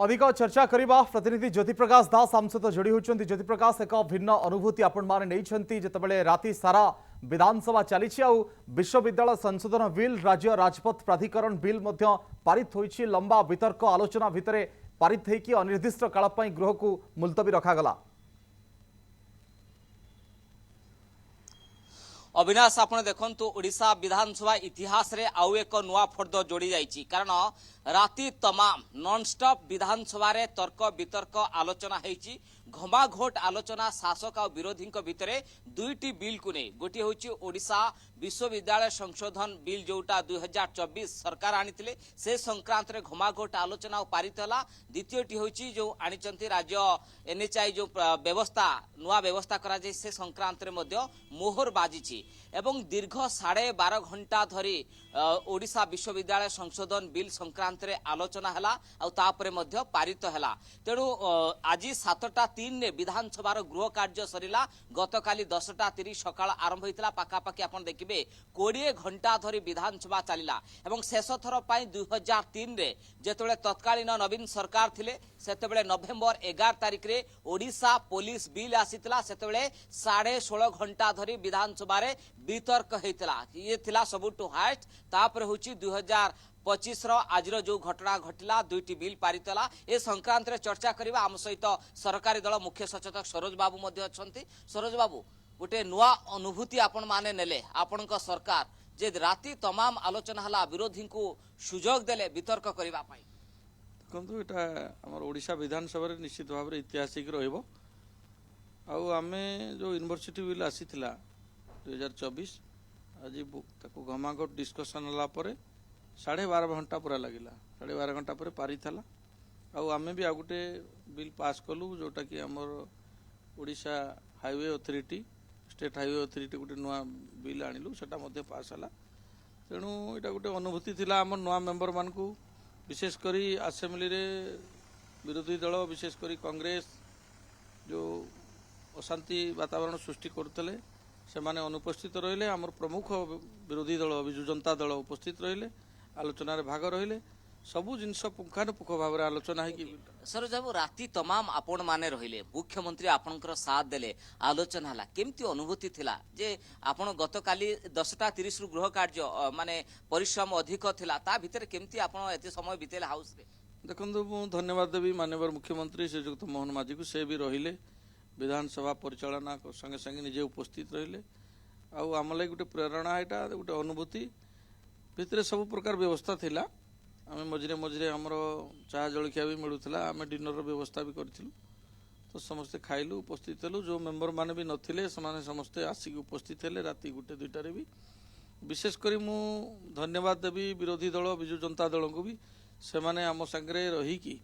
अधिक चर्चा करवा प्रतिनिधि ज्योति प्रकाश दास आम सहित जोड़ी होती। ज्योति प्रकाश एक भिन्न अनुभूति आपण मैंने जितेबाला राति सारा विधानसभा चली विश्वविद्यालय संशोधन बिल राज्य राजपथ प्राधिकरण बिल पारित होती। लंबा वितर्क आलोचना भितर पारित होकर अनिर्दिष्ट काल गृह को मुलतवी रखागला। अविनाश आपण देखंतु ओडिशा विधानसभा इतिहास रे आउ एक नुआ फर्द जोड़ी जाइछि। कारण राति तमाम नॉनस्टॉप विधानसभा रे तर्क वितर्क आलोचना हेछि। घमाघोट आलोचना शासक और विरोधी भितर दुईटी बिल को नहीं। गोटे हूँ ओडिशा विश्वविद्यालय संशोधन बिल जोटा 2024 सरकार आनीथिले से संक्रांत रे घमाघोट आलोचना और पारित होला। द्वितीयटी हूँ जो आनिचंती राज्य एनएचआई जो व्यवस्था नुआ व्यवस्था करा जाय से संक्रांत रे मध्य मोहर बाजिछि एवं दीर्घ 12.5 घंटा धरी ओडिशा विश्वविद्यालय संशोधन बिल संक्रांत रे आलोचना हला और तापरे मध्य पारित हला। तेणु आज 7:03 ने विधानसभा गृह कार्य सरिला। गतकाली 10:30 सकाळ आरंभ होइतला। पाखापाखि आपण देखिबे 20 घंटा धरी विधानसभा चलिला एवं शेष थर पाई 2003 रे जेतेबेले तत्कालीन नवीन सरकार थिले सेतेबेले नवेम्बर 11 तारिख रे ओडिशा पुलिस बिल आसीतला। सेतेबेले 16.5 घंटा धरी विधानसभा रे वितर्क हेतिला। ये थिला सबुटु हाइस्ट। तापर होची 2025 आज जो घटना घटला दुईटी बिल पारित होला। ए संक्रांत रे चर्चा करबा आम सहित सरकारी दल मुख्य सचेतक सरोज बाबू मध्य अछंती। सरोज बाबू गोटे नुआ अनुभूति आपण माने नेले आपणक सरकार जे राति तमाम आलोचना हला विरोधी को सुजोग देले वितर्क करबा पई। देखो एटा हमर ओडिशा विधानसभा रे निश्चित भाव रे ऐतिहासिक रहइबो। आउ आमे जो यूनिवर्सिटी बिल आसीथिला 2024 आज ताको घमाघोट डिस्कशन होला परे 12.5 घंटा पूरा लगिला। 12.5 घंटा पर पारित हला। आउ आमे भी आ गोटे बिल पास कलु जोटा कि हमर Odisha highway authority state highway authority गोटे नुआ बिल आनिलु सेटा मध्ये पास हला। तेणु एटा गोटे अनुभूति थिला हमर नुआ मेंबर मान को विशेष करी असेंबली रे विरोधी दल विशेष करी कांग्रेस जो अशांति वातावरण सृष्टि करतले से माने अनुपस्थित रहिले। हमर प्रमुख विरोधी दल बिजु जनता दल उपस्थित रहिले आलोचना रे भाग रहिले। सबु जिनस पुंखानुपुख भाव रे आलोचना है कि सरोज बाबू राति तमाम आपण माने रहिले मुख्यमंत्री आपनकर साथ देले आलोचना हला केमती अनुभूति थिला जे आपण गतकाली 10:30 रु गृह कार्य माने परिश्रम अधिक थिला ता भितर केमती आपण एते समय बितेले हाउस रे। देखंतु मु धन्यवाद देवी माननीय मुख्यमंत्री श्रीयुक्त मोहन माझी को से भी रहिले विधानसभा परिचालना संगे संगे निजे उपस्थित रहिले। आउ आम लगे गोटे प्रेरणा एटा गोटे अनुभूति भितर सब प्रकार व्यवस्था थिला। आम मझे मझे आमर चाह जलखिया भी मिलूला आम डिनर व्यवस्था भी करूँ तो समस्ते खाइलु उपस्थित हेलु। जो मेंबर माने भी नथिले समाने समस्ते आसिक उपस्थित हेले राति 1-2 भी। विशेषकर मु धन्यवाद देवी विरोधी दल बिजु जनता दल को भी से माने आम संगे रहीकि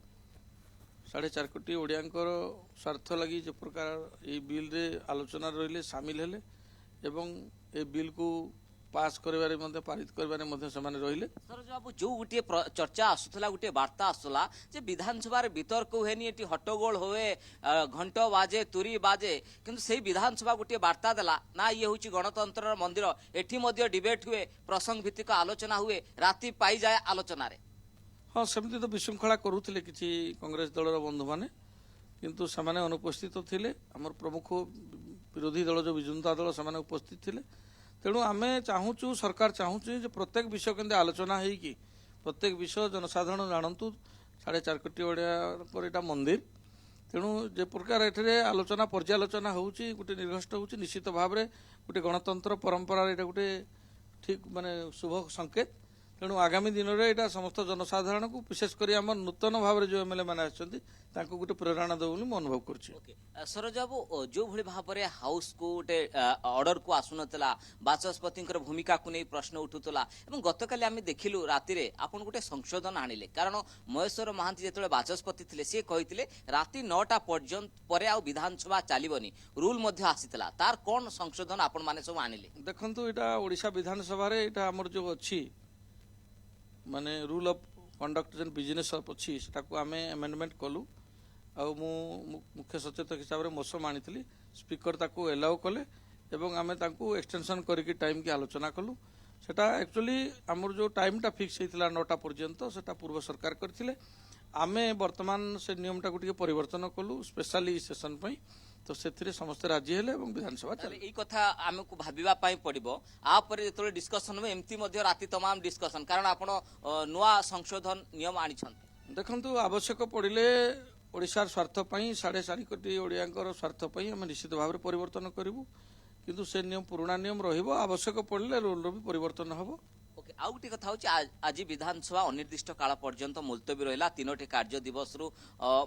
4.5 कोटी ओडियांकर स्वार्थ लगी जो प्रकार ये बिल रे आलोचना रहिले सामिल हेले एवं ए बिल को पास करबारे मध्ये पारित करबारे मध्ये समान रहिले। सरोज बाबू जो गोटे चर्चा आसुला गोटे वार्ता आसुला जे विधानसभा रे वितर्क हुएनी एटी हट्टगोल हुए घंट बाजे तुरी बाजे किंतु सेही विधानसभा गोटे वार्ता देला ना ये होची गणतंत्र मंदिर एठी मध्ये डिबेट हुए प्रसंग भित्तिक आलोचना हुए राति पाई जाए आलोचना रे। हाँ सेमती तो विशृंखला करुथिले किछि कांग्रेस दलर बंधु माने किंतु समाने अनुपस्थित थिले। हमर प्रमुख विरोधी दल जो बिजु जनता दल समाने उपस्थित थिले। तेणु आमे चाहूचु सरकार चाहूचु जे प्रत्येक विषय केंद्र आलोचना है कि प्रत्येक विषय जनसाधारण जानतु 4.5 कोटी ओडिया पर एटा मंदिर। तेणु जे प्रकार एठरे आलोचना पर्यालोचना होउची गोटे निर्घष्ट होउची निश्चित भाव रे गोटे गणतंत्र परंपरा एटा गोटे ठीक माने शुभ संकेत। तेणु आगामी दिन में यहाँ समस्त जनसाधारण को विशेषकर आम नूतन भाव जो एमएलए मैंने आसो गोटे प्रेरणा दे मुझे अनुभव कर। सरोज बाबू जो भली भाव में हाउस को गोटे ऑर्डर को आसुनला बाचस्पति भूमिका को नहीं प्रश्न उठुला और गतकाली आम देखिलु राति आपन गोटे संशोधन आनिले। कारण महेश्वर महांती जो बाचस्पति थे सी कहते राति 9टा पर्यंत पर आ विधानसभा चलबनी रूल आसीला तार कौन संशोधन आपण मैंने सब आनिले। देखु यहाँ ओडिशा विधानसभा आमर जो अच्छी माने रूल ऑफ कंडक्ट जन बिजनेस अच्छी से आम एमेंडमेंट कलु आउ मुख्य सचेतक हिसाब से मोसम आनी स्पीकर ताको एलाउ कले एवं आम एक्सटेंशन करके टाइम की आलोचना कलु। सेटा एक्चुअली आमर जो टाइमटा फिक्स होता 9टा पर्यंत सेटा पूर्व सरकार करथिले आमे वर्तमान से नियमटा को परिवर्तन कलु स्पेशली सेशन पई तो से समस्ते राजी हेले और विधानसभा चले यही कथा आमको भाविबा पई पड़िबो आपर जेतोले डिस्कशन में एमती मध्ये राति तमाम डिस्कशन कारण आपण नुआ संशोधन नियम आनिछन देखंतु आवश्यक पड़िले ओडिशार स्वार्थ पई 4.5 कोटी ओडियांकर स्वार्थ पई हम निश्चित भाव में परिवर्तन करिवु किंतु से नियम पुराना नियम रहिबो आवश्यक पड़िले रूल रो भी परिवर्तन हबो ओके आउ गोटे कथा होची आज विधानसभा अनिर्दिष्ट काल पर्यंत मुलतवी रहिला तीनोटी कार्य दिवस रु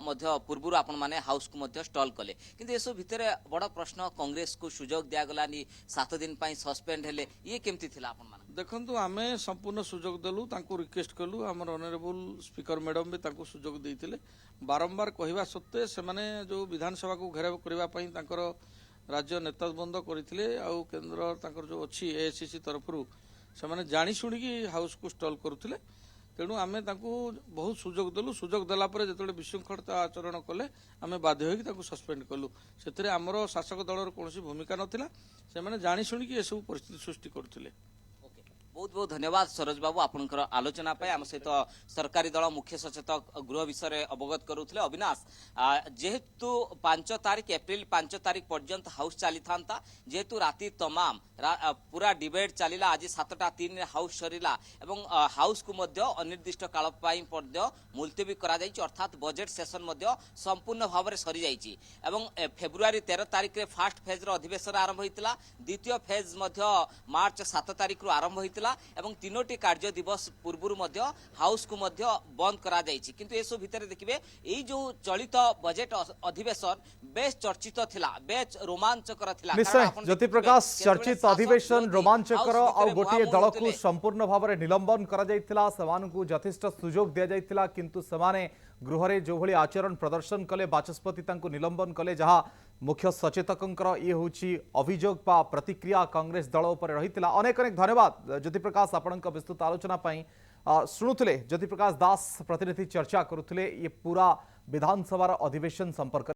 मध्य पूर्व आपण माने हाउस को मध्य स्टॉल कले किंतु एसो भितरे बड़ प्रश्न कांग्रेस को सुजोग दिया गलानी 7 दिन पई सस्पेंड हेले ये केमती थिला आपण माने देखंतु आमे संपूर्ण सुजोग देलु तांको रिक्वेस्ट कलु हमर ऑनरेबल स्पीकर मैडम भी तांको सुजोग देइतिले बारंबार कहवा सत्ते से माने जो विधानसभा को घेराव करबा पई तांकर राज्य नेतृबंद करथिले आ केंद्र तांकर जो अछि एआईसीसी तरफरु से माने जानी शुणी हाउस को स्टॉल करुले तेणु आम बहुत सुजोग देलु सुजोग देला जो विशृंखलता आचरण कले आम बाध्य होकर सस्पेंड कलु से आमर शासक दलर कौन भूमिका नाला से माने जानी शुणी ये सब परिस्थिति सृष्टि करथिले बहुत बहुत धन्यवाद सरोज बाबू आपनकर आलोचना पे आम सहित सरकारी दल मुख्य सचेतक गृह विषय अवगत करुले अविनाश जेहेतु 5 तारिख एप्रिल 5 तारिख पर्यंत हाउस चली था जेहेतु राति तमाम पूरा डिबेट चलला आज 7:03 हाउस सरीला एवं हाउस को मध्य अनिर्दिष्ट काल मुलतवी करा जायछि अर्थात बजेट सेशन मध्य संपूर्ण भाव में सरी जायछि एवं फेब्रुआरी 13 तारिख रे फर्स्ट फेज रो अधिवेशन आरंभ होइतिला द्वितीय फेज मध्य मार्च 7 तारिख रु आरंभ होइतिला एवं तीनोटी कार्य दिवस पूर्व मध्य हाउस को मध्य बंद करा जायछि किंतु एसो भितर देखिबे एई जो चलित बजेट अधिवेशन बेस चर्चित थिला बेस रोमांचकर थिला निश्चय ज्योति प्रकाश चर्चित अधिवेशन रोमांचकर आ गोटे दल को संपूर्ण भाव में निलंबन करा जायतिला समानकु यथेष्ट सुजोग दिया जायतिला किंतु समाने गृह जो भली आचरण प्रदर्शन कले बाचस्पति तांको निलंबन कले जहाँ मुख्य सचेतकंकर ये होची अभियोग बा प्रतिक्रिया कांग्रेस दल उपर रहितिला अनेक अनेक धन्यवाद ज्योति प्रकाश आपणक विस्तृत आलोचना पई शुणुथिले ज्योति प्रकाश दास प्रतिनिधि चर्चा करुथिले ये पूरा विधानसभा अधिवेशन संपर्क